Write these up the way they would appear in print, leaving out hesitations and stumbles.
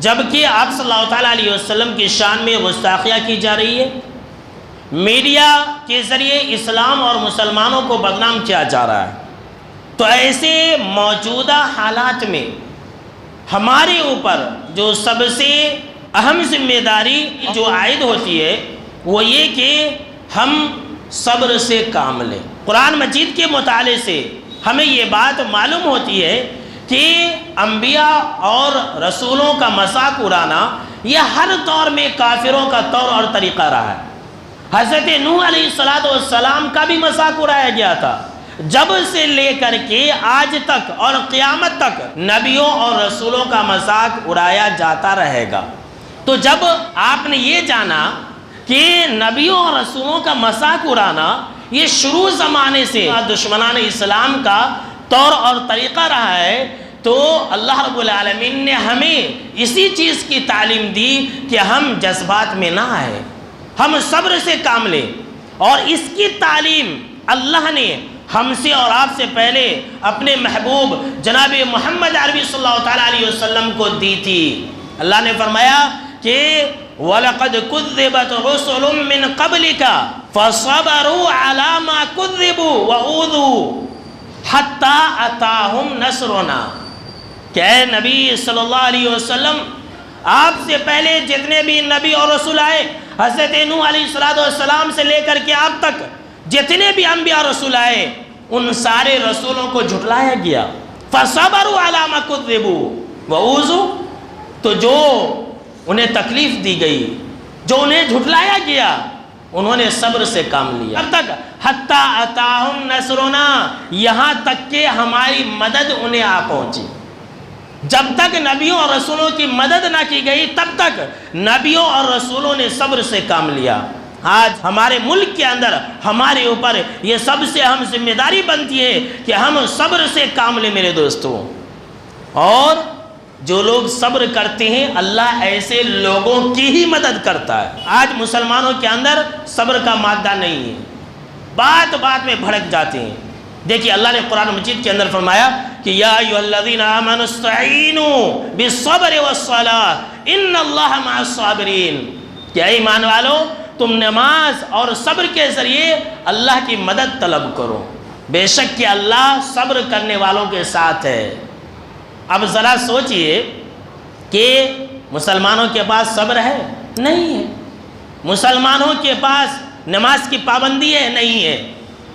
جبکہ آپ صلی اللہ تعالیٰ علیہ وسلم کی شان میں گستاخیہ کی جا رہی ہے، میڈیا کے ذریعے اسلام اور مسلمانوں کو بدنام کیا جا رہا ہے۔ تو ایسے موجودہ حالات میں ہمارے اوپر جو سب سے اہم ذمہ داری جو عائد ہوتی ہے وہ یہ کہ ہم صبر سے کام لیں۔ قرآن مجید کے مطالعے سے ہمیں یہ بات معلوم ہوتی ہے کہ انبیاء اور رسولوں کا مذاق اڑانا یہ ہر دور میں کافروں کا طور اور طریقہ رہا ہے۔ حضرت نوح علیہ السلام کا بھی مذاق اڑایا گیا تھا، جب سے لے کر کے آج تک اور قیامت تک نبیوں اور رسولوں کا مذاق اڑایا جاتا رہے گا۔ تو جب آپ نے یہ جانا کہ نبیوں اور رسولوں کا مذاق اڑانا یہ شروع زمانے سے دشمنان اسلام کا طور اور طریقہ رہا ہے، تو اللہ رب العالمین نے ہمیں اسی چیز کی تعلیم دی کہ ہم جذبات میں نہ آئے، ہم صبر سے کام لیں۔ اور اس کی تعلیم اللہ نے ہم سے اور آپ سے پہلے اپنے محبوب جناب محمد عربی صلی اللہ تعالیٰ علیہ وسلم کو دی تھی۔ اللہ نے فرمایا کہ وَلَقَدْ كُذِّبَتْ رُسُلٌ مِّن قَبْلِكَ فَصَبَرُوا عَلَى مَا كُذِّبُوا وَأُوذُوا حَتَّى أَتَاهُمْ نَصْرُنَا۔ کہ اے نبی صلی اللہ علیہ وسلم، آپ سے پہلے جتنے بھی نبی اور رسول آئے، حضرت نوح علیہ السلام سے لے کر کے آپ تک جتنے بھی انبیاء اور رسول آئے، ان سارے رسولوں کو جھٹلایا گیا۔ فَصَبَرُوا عَلَى مَا كُذِّبُوا وَأُوذُوا، تو جو انہیں تکلیف دی گئی، جو انہیں جھٹلایا گیا، انہوں نے صبر سے کام لیا۔ اب تک حَتَّى أَتَاهُمْ نَصْرُنَا، یہاں تک کہ ہماری مدد انہیں آ پہنچی۔ جب تک نبیوں اور رسولوں کی مدد نہ کی گئی تب تک نبیوں اور رسولوں نے صبر سے کام لیا۔ آج ہمارے ملک کے اندر ہمارے اوپر یہ سب سے اہم ذمہ داری بنتی ہے کہ ہم صبر سے کام لیں میرے دوستوں۔ اور جو لوگ صبر کرتے ہیں اللہ ایسے لوگوں کی ہی مدد کرتا ہے۔ آج مسلمانوں کے اندر صبر کا مادہ نہیں ہے، بات بات میں بھڑک جاتے ہیں۔ دیکھیے اللہ نے قرآن مجید کے اندر فرمایا کہ یا ایھا الذین آمنوا استعینوا بالصبر والصلاۃ ان اللہ مع الصابرین، کہ اے ایمان والو تم نماز اور صبر کے ذریعے اللہ کی مدد طلب کرو، بے شک کہ اللہ صبر کرنے والوں کے ساتھ ہے۔ اب ذرا سوچئے کہ مسلمانوں کے پاس صبر ہے؟ نہیں ہے۔ مسلمانوں کے پاس نماز کی پابندی ہے؟ نہیں ہے۔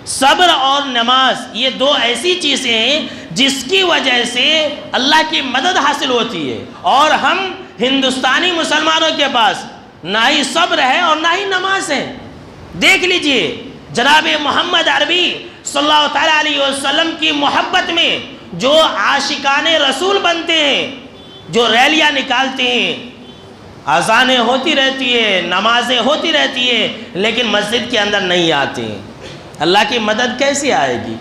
صبر اور نماز یہ دو ایسی چیزیں ہیں جس کی وجہ سے اللہ کی مدد حاصل ہوتی ہے، اور ہم ہندوستانی مسلمانوں کے پاس نہ ہی صبر ہے اور نہ ہی نماز ہے۔ دیکھ لیجئے جناب محمد عربی صلی اللہ تعالیٰ علیہ وسلم کی محبت میں جو عاشقان رسول بنتے ہیں، جو ریلیاں نکالتے ہیں، اذانیں ہوتی رہتی ہے، نمازیں ہوتی رہتی ہیں، لیکن مسجد کے اندر نہیں آتے ہیں، اللہ کی مدد کیسے آئے گی؟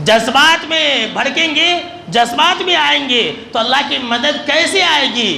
جذبات میں بھڑکیں گے، جذبات میں آئیں گے تو اللہ کی مدد کیسے آئے گی؟